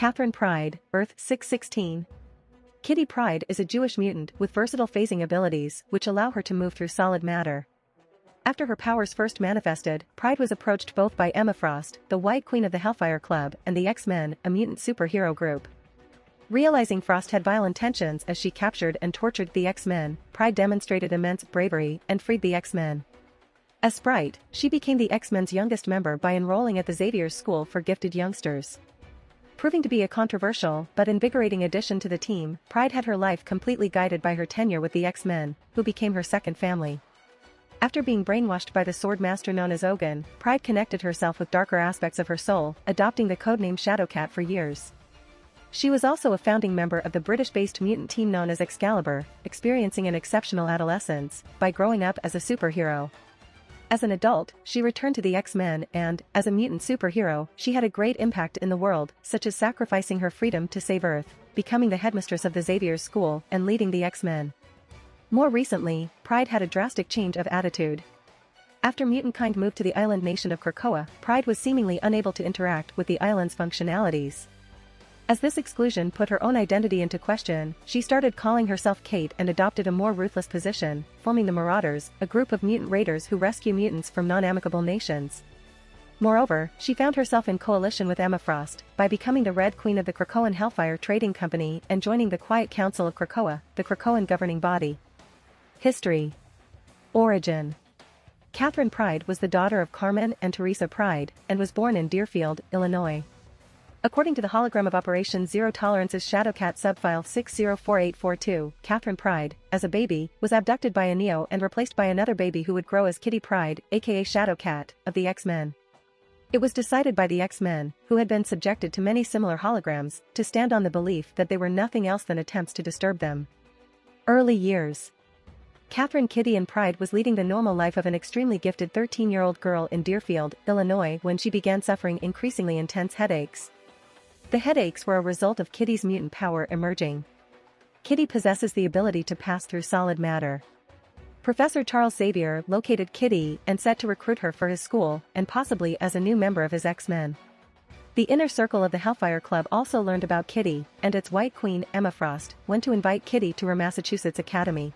Katherine Pryde, Earth-616. Kitty Pryde is a Jewish mutant with versatile phasing abilities which allow her to move through solid matter. After her powers first manifested, Pryde was approached both by Emma Frost, the White Queen of the Hellfire Club, and the X-Men, a mutant superhero group. Realizing Frost had vile intentions as she captured and tortured the X-Men, Pryde demonstrated immense bravery and freed the X-Men. As Sprite, she became the X-Men's youngest member by enrolling at the Xavier School for Gifted Youngsters. Proving to be a controversial but invigorating addition to the team, Pryde had her life completely guided by her tenure with the X-Men, who became her second family. After being brainwashed by the sword master known as Ogun, Pryde connected herself with darker aspects of her soul, adopting the codename Shadowcat for years. She was also a founding member of the British-based mutant team known as Excalibur, experiencing an exceptional adolescence by growing up as a superhero. As an adult, she returned to the X-Men and, as a mutant superhero, she had a great impact in the world, such as sacrificing her freedom to save Earth, becoming the headmistress of the Xavier School, and leading the X-Men. More recently, Pryde had a drastic change of attitude. After mutant-kind moved to the island nation of Krakoa, Pryde was seemingly unable to interact with the island's functionalities. As this exclusion put her own identity into question, she started calling herself Kate and adopted a more ruthless position, forming the Marauders, a group of mutant raiders who rescue mutants from non-amicable nations. Moreover, she found herself in coalition with Emma Frost, by becoming the Red Queen of the Krakoan Hellfire Trading Company and joining the Quiet Council of Krakoa, the Krakoan governing body. History. Origin. Katherine Pryde was the daughter of Carmen and Teresa Pryde, and was born in Deerfield, Illinois. According to the hologram of Operation Zero Tolerance's Shadowcat subfile 604842, Katherine Pryde, as a baby, was abducted by a Neo and replaced by another baby who would grow as Kitty Pryde, aka Shadowcat, of the X-Men. It was decided by the X-Men, who had been subjected to many similar holograms, to stand on the belief that they were nothing else than attempts to disturb them. Early years. Katherine Kitty and Pryde was leading the normal life of an extremely gifted 13-year-old girl in Deerfield, Illinois when she began suffering increasingly intense headaches. The headaches were a result of Kitty's mutant power emerging. Kitty possesses the ability to pass through solid matter. Professor Charles Xavier located Kitty and set to recruit her for his school and possibly as a new member of his X-Men. The inner circle of the Hellfire Club also learned about Kitty, and its White Queen, Emma Frost, went to invite Kitty to her Massachusetts Academy.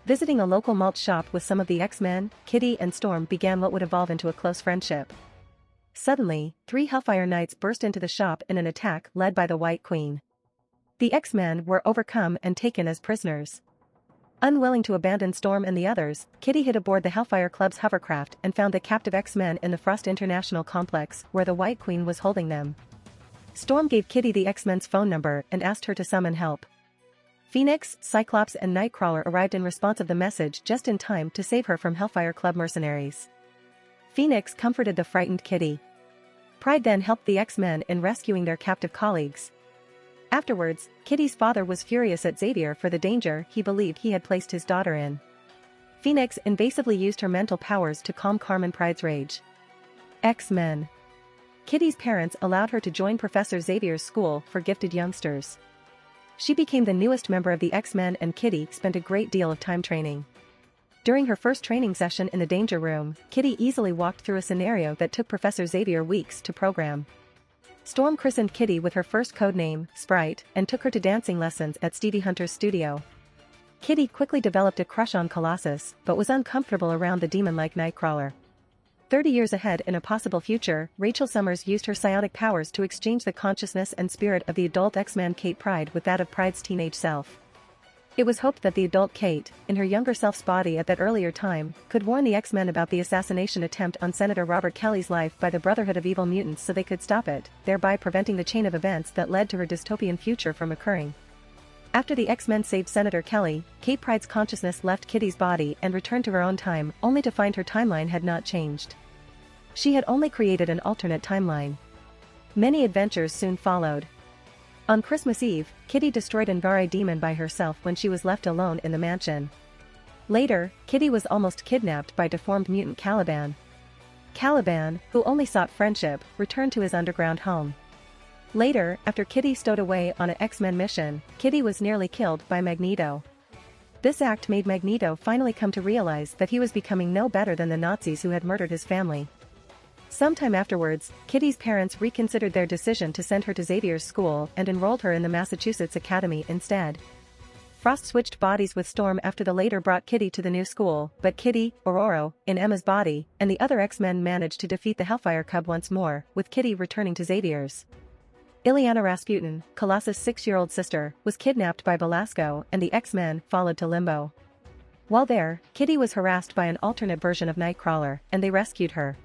Visiting a local malt shop with some of the X-Men, Kitty and Storm began what would evolve into a close friendship. Suddenly, 3 Hellfire Knights burst into the shop in an attack led by the White Queen. The X-Men were overcome and taken as prisoners. Unwilling to abandon Storm and the others, Kitty hid aboard the Hellfire Club's hovercraft and found the captive X-Men in the Frost International Complex where the White Queen was holding them. Storm gave Kitty the X-Men's phone number and asked her to summon help. Phoenix, Cyclops and Nightcrawler arrived in response of the message just in time to save her from Hellfire Club mercenaries. Phoenix comforted the frightened Kitty. Pryde then helped the X-Men in rescuing their captive colleagues. Afterwards, Kitty's father was furious at Xavier for the danger he believed he had placed his daughter in. Phoenix invasively used her mental powers to calm Carmen Pryde's rage. X-Men. Kitty's parents allowed her to join Professor Xavier's school for gifted youngsters. She became the newest member of the X-Men and Kitty spent a great deal of time training. During her first training session in the Danger Room, Kitty easily walked through a scenario that took Professor Xavier weeks to program. Storm christened Kitty with her first codename, Sprite, and took her to dancing lessons at Stevie Hunter's studio. Kitty quickly developed a crush on Colossus, but was uncomfortable around the demon-like Nightcrawler. 30 years ahead in a possible future, Rachel Summers used her psionic powers to exchange the consciousness and spirit of the adult X-Man Kate Pryde with that of Pryde's teenage self. It was hoped that the adult Kate, in her younger self's body at that earlier time, could warn the X-Men about the assassination attempt on Senator Robert Kelly's life by the Brotherhood of Evil Mutants so they could stop it, thereby preventing the chain of events that led to her dystopian future from occurring. After the X-Men saved Senator Kelly, Kate Pryde's consciousness left Kitty's body and returned to her own time, only to find her timeline had not changed. She had only created an alternate timeline. Many adventures soon followed. On Christmas Eve, Kitty destroyed Angare Demon by herself when she was left alone in the mansion. Later, Kitty was almost kidnapped by deformed mutant Caliban. Caliban, who only sought friendship, returned to his underground home. Later, after Kitty stowed away on an X-Men mission, Kitty was nearly killed by Magneto. This act made Magneto finally come to realize that he was becoming no better than the Nazis who had murdered his family. Sometime afterwards, Kitty's parents reconsidered their decision to send her to Xavier's school and enrolled her in the Massachusetts Academy instead. Frost switched bodies with Storm after the latter brought Kitty to the new school, but Kitty, Ororo, in Emma's body, and the other X-Men managed to defeat the Hellfire Club once more, with Kitty returning to Xavier's. Illyana Rasputin, Colossus' 6-year-old sister, was kidnapped by Belasco and the X-Men followed to Limbo. While there, Kitty was harassed by an alternate version of Nightcrawler, and they rescued her.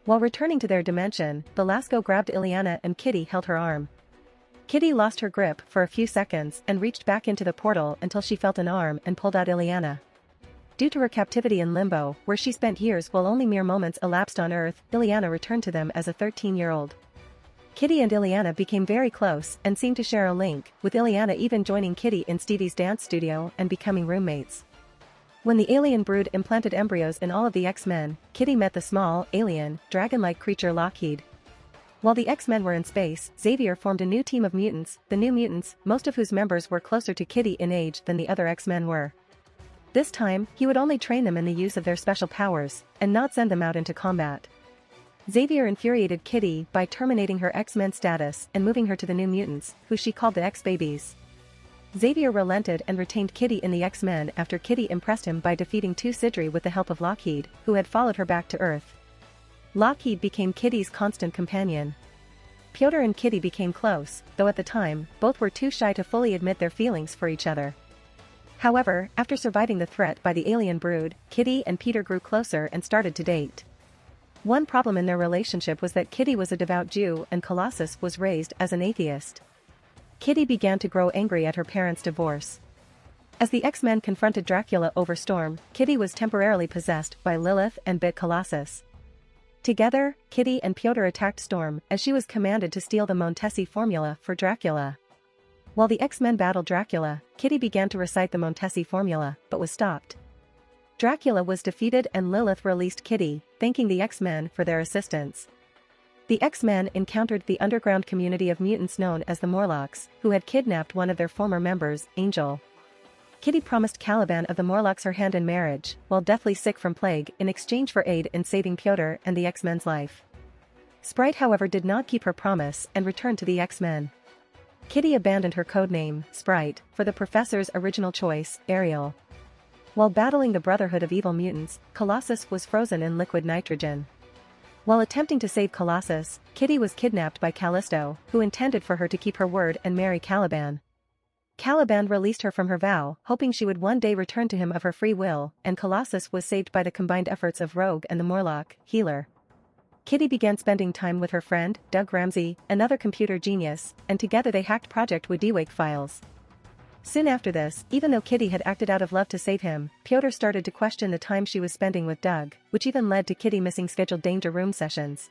While returning to their dimension, Belasco grabbed Illyana and Kitty held her arm. Kitty lost her grip for a few seconds and reached back into the portal until she felt an arm and pulled out Illyana. Due to her captivity in Limbo, where she spent years while only mere moments elapsed on Earth, Illyana returned to them as a 13-year-old. Kitty and Illyana became very close and seemed to share a link, with Illyana even joining Kitty in Stevie's dance studio and becoming roommates. When the alien brood implanted embryos in all of the X-Men, Kitty met the small, alien, dragon-like creature Lockheed. While the X-Men were in space, Xavier formed a new team of mutants, the New Mutants, most of whose members were closer to Kitty in age than the other X-Men were. This time, he would only train them in the use of their special powers, and not send them out into combat. Xavier infuriated Kitty by terminating her X-Men status and moving her to the New Mutants, who she called the X-Babies. Xavier relented and retained Kitty in the X-Men after Kitty impressed him by defeating 2 Sidri with the help of Lockheed, who had followed her back to Earth. Lockheed became Kitty's constant companion. Pyotr and Kitty became close, though at the time, both were too shy to fully admit their feelings for each other. However, after surviving the threat by the alien brood, Kitty and Peter grew closer and started to date. One problem in their relationship was that Kitty was a devout Jew and Colossus was raised as an atheist. Kitty began to grow angry at her parents' divorce. As the X-Men confronted Dracula over Storm, Kitty was temporarily possessed by Lilith and bit Colossus. Together, Kitty and Pyotr attacked Storm as she was commanded to steal the Montesi formula for Dracula. While the X-Men battled Dracula, Kitty began to recite the Montesi formula, but was stopped. Dracula was defeated and Lilith released Kitty, thanking the X-Men for their assistance. The X-Men encountered the underground community of mutants known as the Morlocks, who had kidnapped one of their former members, Angel. Kitty promised Caliban of the Morlocks her hand in marriage, while deathly sick from plague, in exchange for aid in saving Pyotr and the X-Men's life. Sprite however did not keep her promise and returned to the X-Men. Kitty abandoned her codename, Sprite, for the Professor's original choice, Ariel. While battling the Brotherhood of Evil Mutants, Colossus was frozen in liquid nitrogen. While attempting to save Colossus, Kitty was kidnapped by Callisto, who intended for her to keep her word and marry Caliban. Caliban released her from her vow, hoping she would one day return to him of her free will, and Colossus was saved by the combined efforts of Rogue and the Morlock, Healer. Kitty began spending time with her friend, Doug Ramsey, another computer genius, and together they hacked Project Wadiwake files. Soon after this, even though Kitty had acted out of love to save him, Pyotr started to question the time she was spending with Doug, which even led to Kitty missing scheduled Danger Room sessions.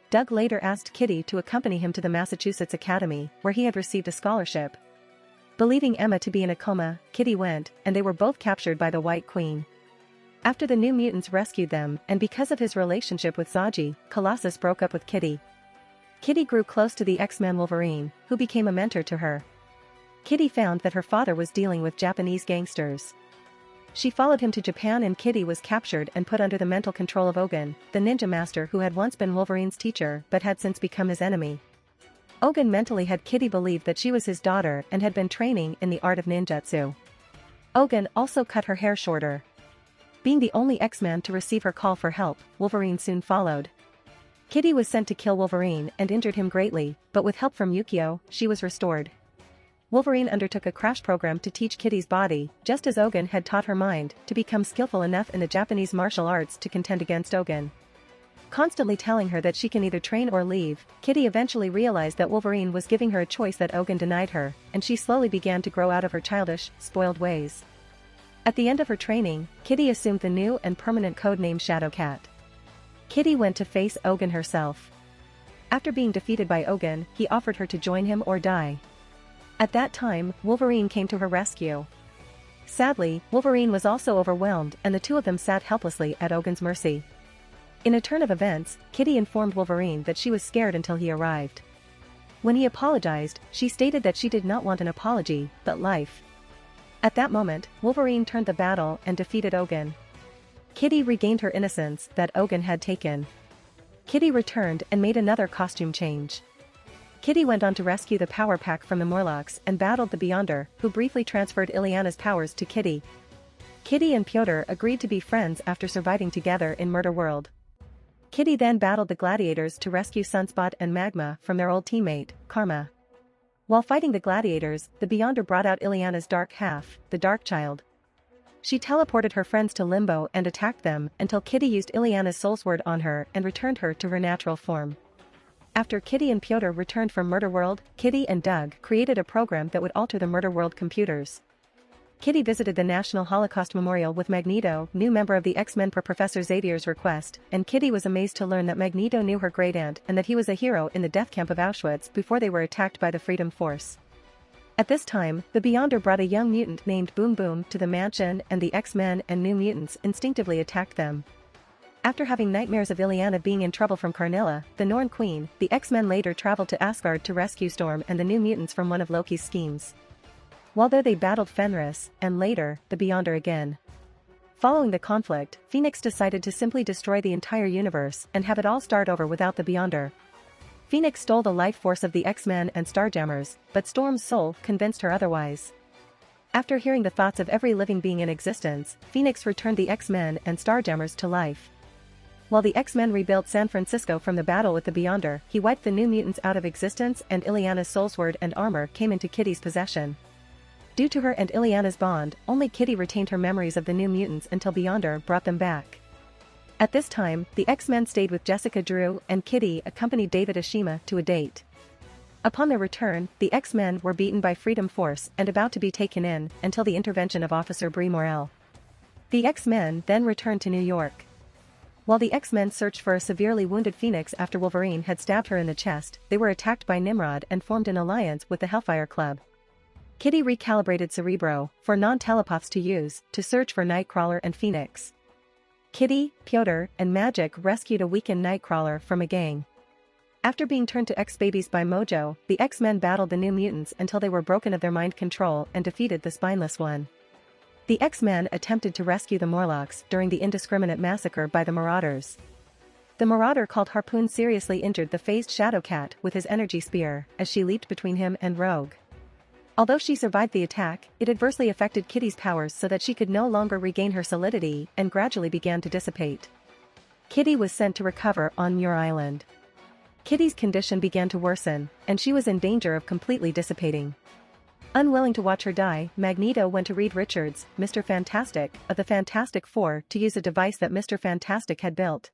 Doug later asked Kitty to accompany him to the Massachusetts Academy, where he had received a scholarship. Believing Emma to be in a coma, Kitty went, and they were both captured by the White Queen. After the New Mutants rescued them, and because of his relationship with Zaji, Colossus broke up with Kitty. Kitty grew close to the X-Man Wolverine, who became a mentor to her. Kitty found that her father was dealing with Japanese gangsters. She followed him to Japan and Kitty was captured and put under the mental control of Ogun, the ninja master who had once been Wolverine's teacher but had since become his enemy. Ogun mentally had Kitty believe that she was his daughter and had been training in the art of ninjutsu. Ogun also cut her hair shorter. Being the only X-Man to receive her call for help, Wolverine soon followed. Kitty was sent to kill Wolverine and injured him greatly, but with help from Yukio, she was restored. Wolverine undertook a crash program to teach Kitty's body, just as Ogun had taught her mind, to become skillful enough in the Japanese martial arts to contend against Ogun. Constantly telling her that she can either train or leave, Kitty eventually realized that Wolverine was giving her a choice that Ogun denied her, and she slowly began to grow out of her childish, spoiled ways. At the end of her training, Kitty assumed the new and permanent codename Shadowcat. Kitty went to face Ogun herself. After being defeated by Ogun, he offered her to join him or die. At that time, Wolverine came to her rescue. Sadly, Wolverine was also overwhelmed and the two of them sat helplessly at Ogun's mercy. In a turn of events, Kitty informed Wolverine that she was scared until he arrived. When he apologized, she stated that she did not want an apology, but life. At that moment, Wolverine turned the battle and defeated Ogun. Kitty regained her innocence that Ogun had taken. Kitty returned and made another costume change. Kitty went on to rescue the power pack from the Morlocks and battled the Beyonder, who briefly transferred Ileana's powers to Kitty. Kitty and Pyotr agreed to be friends after surviving together in Murder World. Kitty then battled the Gladiators to rescue Sunspot and Magma from their old teammate, Karma. While fighting the Gladiators, the Beyonder brought out Ileana's dark half, the Dark Child. She teleported her friends to Limbo and attacked them until Kitty used Ileana's soul sword on her and returned her to her natural form. After Kitty and Pyotr returned from Murder World, Kitty and Doug created a program that would alter the Murder World computers. Kitty visited the National Holocaust Memorial with Magneto, new member of the X-Men per Professor Xavier's request, and Kitty was amazed to learn that Magneto knew her great-aunt and that he was a hero in the death camp of Auschwitz before they were attacked by the Freedom Force. At this time, the Beyonder brought a young mutant named Boom Boom to the mansion and the X-Men and New Mutants instinctively attacked them. After having nightmares of Ileana being in trouble from Karnilla, the Norn Queen, the X-Men later traveled to Asgard to rescue Storm and the New Mutants from one of Loki's schemes. While there they battled Fenris, and later, the Beyonder again. Following the conflict, Phoenix decided to simply destroy the entire universe and have it all start over without the Beyonder. Phoenix stole the life force of the X-Men and Starjammers, but Storm's soul convinced her otherwise. After hearing the thoughts of every living being in existence, Phoenix returned the X-Men and Starjammers to life. While the X-Men rebuilt San Francisco from the battle with the Beyonder, he wiped the New Mutants out of existence and Ileana's soul sword and armor came into Kitty's possession. Due to her and Ileana's bond, only Kitty retained her memories of the New Mutants until Beyonder brought them back. At this time, the X-Men stayed with Jessica Drew and Kitty accompanied David Oshima to a date. Upon their return, the X-Men were beaten by Freedom Force and about to be taken in until the intervention of Officer Brie Morrell. The X-Men then returned to New York. While the X-Men searched for a severely wounded Phoenix after Wolverine had stabbed her in the chest, they were attacked by Nimrod and formed an alliance with the Hellfire Club. Kitty recalibrated Cerebro, for non-telepaths to use, to search for Nightcrawler and Phoenix. Kitty, Pyotr, and Magic rescued a weakened Nightcrawler from a gang. After being turned to X-Babies by Mojo, the X-Men battled the New Mutants until they were broken of their mind control and defeated the Spineless One. The X-Men attempted to rescue the Morlocks during the indiscriminate massacre by the Marauders. The Marauder called Harpoon seriously injured the phased Shadowcat with his energy spear as she leaped between him and Rogue. Although she survived the attack, it adversely affected Kitty's powers so that she could no longer regain her solidity and gradually began to dissipate. Kitty was sent to recover on Muir Island. Kitty's condition began to worsen, and she was in danger of completely dissipating. Unwilling to watch her die, Magneto went to Reed Richards, Mr. Fantastic, of the Fantastic Four to use a device that Mr. Fantastic had built.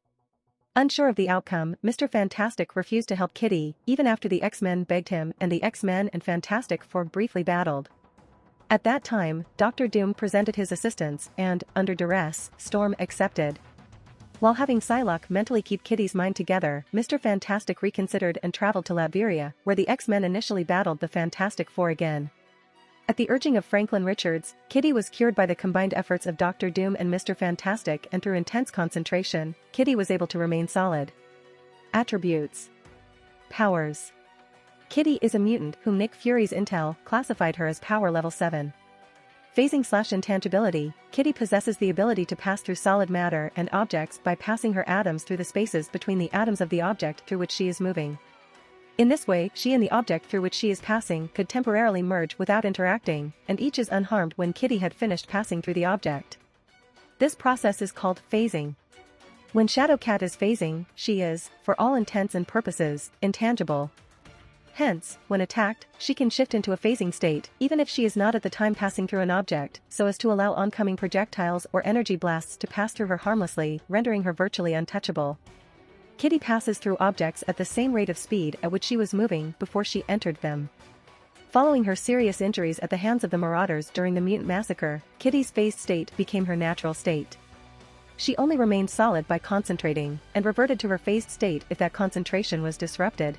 Unsure of the outcome, Mr. Fantastic refused to help Kitty, even after the X-Men begged him and the X-Men and Fantastic Four briefly battled. At that time, Dr. Doom presented his assistance and, under duress, Storm accepted. While having Psylocke mentally keep Kitty's mind together, Mr. Fantastic reconsidered and traveled to Latveria, where the X-Men initially battled the Fantastic Four again. At the urging of Franklin Richards, Kitty was cured by the combined efforts of Dr. Doom and Mr. Fantastic, and through intense concentration, Kitty was able to remain solid. Attributes. Powers. Kitty is a mutant whom Nick Fury's intel classified her as power level 7. Phasing/intangibility. Kitty possesses the ability to pass through solid matter and objects by passing her atoms through the spaces between the atoms of the object through which she is moving. In this way, she and the object through which she is passing could temporarily merge without interacting, and each is unharmed when Kitty had finished passing through the object. This process is called phasing. When Shadowcat is phasing, she is, for all intents and purposes, intangible. Hence, when attacked, she can shift into a phasing state, even if she is not at the time passing through an object, so as to allow oncoming projectiles or energy blasts to pass through her harmlessly, rendering her virtually untouchable. Kitty passes through objects at the same rate of speed at which she was moving before she entered them. Following her serious injuries at the hands of the Marauders during the Mutant Massacre, Kitty's phased state became her natural state. She only remained solid by concentrating, and reverted to her phased state if that concentration was disrupted.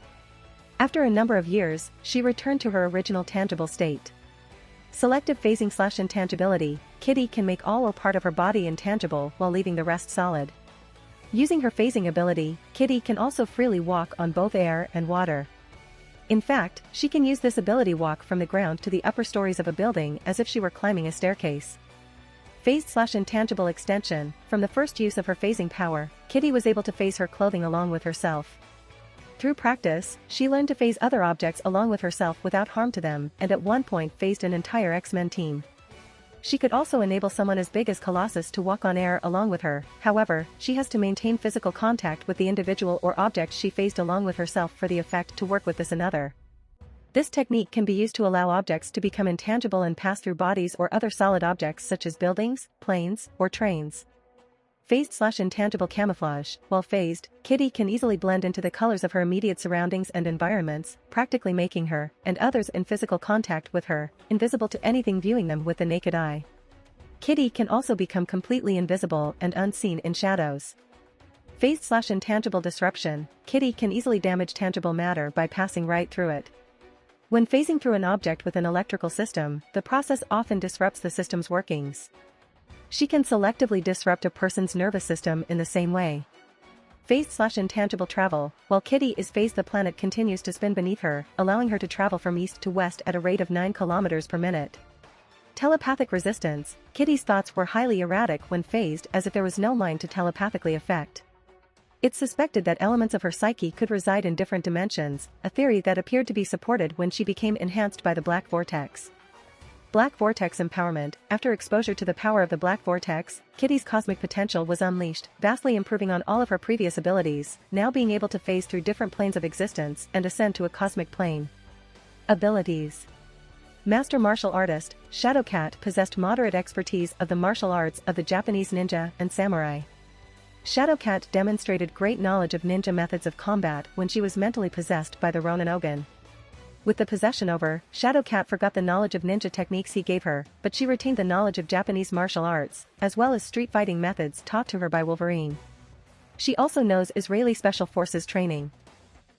After a number of years, she returned to her original tangible state. Selective phasing/intangibility. Kitty can make all or part of her body intangible while leaving the rest solid. Using her phasing ability, Kitty can also freely walk on both air and water. In fact, she can use this ability walk from the ground to the upper stories of a building as if she were climbing a staircase. Phased/intangible extension. From the first use of her phasing power, Kitty was able to phase her clothing along with herself. Through practice, she learned to phase other objects along with herself without harm to them, and at one point phased an entire X-Men team. She could also enable someone as big as Colossus to walk on air along with her. However, she has to maintain physical contact with the individual or object she phased along with herself for the effect to work with this another. This technique can be used to allow objects to become intangible and pass through bodies or other solid objects such as buildings, planes, or trains. Phased/intangible camouflage. While phased, Kitty can easily blend into the colors of her immediate surroundings and environments, practically making her, and others in physical contact with her, invisible to anything viewing them with the naked eye. Kitty can also become completely invisible and unseen in shadows. Phased/intangible disruption. Kitty can easily damage tangible matter by passing right through it. When phasing through an object with an electrical system, the process often disrupts the system's workings. She can selectively disrupt a person's nervous system in the same way. Phased/intangible travel. While Kitty is phased, the planet continues to spin beneath her, allowing her to travel from east to west at a rate of 9 kilometers per minute. Telepathic resistance. Kitty's thoughts were highly erratic when phased, as if there was no mind to telepathically affect. It's suspected that elements of her psyche could reside in different dimensions, a theory that appeared to be supported when she became enhanced by the Black Vortex. Black Vortex empowerment. After exposure to the power of the Black Vortex, Kitty's cosmic potential was unleashed, vastly improving on all of her previous abilities, now being able to phase through different planes of existence and ascend to a cosmic plane. Abilities. Master Martial Artist. Shadowcat possessed moderate expertise of the martial arts of the Japanese ninja and samurai. Shadowcat demonstrated great knowledge of ninja methods of combat when she was mentally possessed by the Ronin Ogun. With the possession over, Shadowcat forgot the knowledge of ninja techniques he gave her, but she retained the knowledge of Japanese martial arts, as well as street fighting methods taught to her by Wolverine. She also knows Israeli Special Forces training.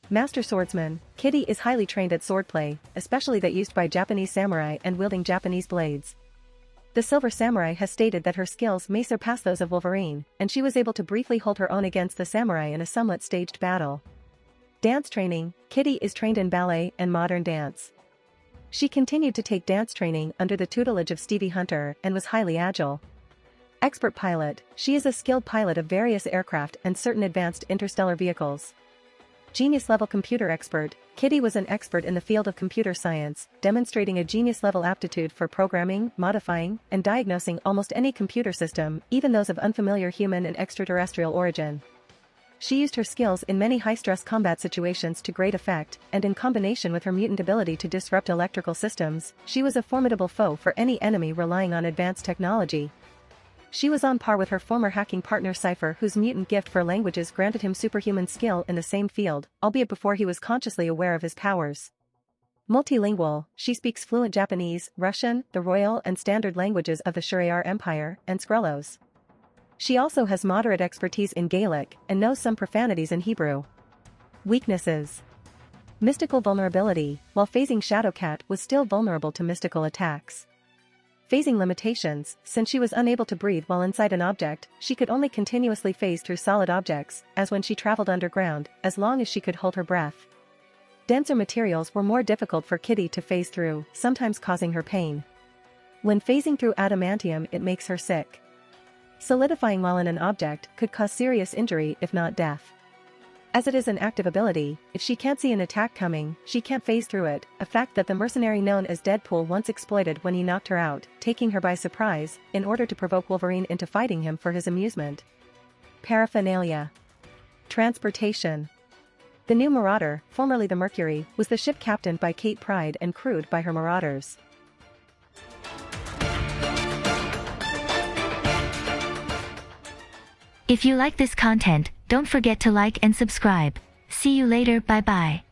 Master Swordsman. Kitty is highly trained at swordplay, especially that used by Japanese samurai and wielding Japanese blades. The Silver Samurai has stated that her skills may surpass those of Wolverine, and she was able to briefly hold her own against the samurai in a somewhat staged battle. Dance training. Kitty is trained in ballet and modern dance. She continued to take dance training under the tutelage of Stevie Hunter and was highly agile. Expert pilot. She is a skilled pilot of various aircraft and certain advanced interstellar vehicles. Genius-level computer expert. Kitty was an expert in the field of computer science, demonstrating a genius-level aptitude for programming, modifying, and diagnosing almost any computer system, even those of unfamiliar human and extraterrestrial origin. She used her skills in many high-stress combat situations to great effect, and in combination with her mutant ability to disrupt electrical systems, she was a formidable foe for any enemy relying on advanced technology. She was on par with her former hacking partner Cypher, whose mutant gift for languages granted him superhuman skill in the same field, albeit before he was consciously aware of his powers. Multilingual. She speaks fluent Japanese, Russian, the royal and standard languages of the Shuriar Empire, and Skrullos. She also has moderate expertise in Gaelic, and knows some profanities in Hebrew. Weaknesses. Mystical vulnerability. While phasing, Shadowcat was still vulnerable to mystical attacks. Phasing limitations. Since she was unable to breathe while inside an object, she could only continuously phase through solid objects, as when she traveled underground, as long as she could hold her breath. Denser materials were more difficult for Kitty to phase through, sometimes causing her pain. When phasing through adamantium, it makes her sick. Solidifying while in an object could cause serious injury if not death. As it is an active ability, if she can't see an attack coming, she can't phase through it, a fact that the mercenary known as Deadpool once exploited when he knocked her out, taking her by surprise, in order to provoke Wolverine into fighting him for his amusement. Paraphernalia. Transportation. The new Marauder, formerly the Mercury, was the ship captained by Kate Pryde and crewed by her Marauders. If you like this content, don't forget to like and subscribe. See you later, bye bye.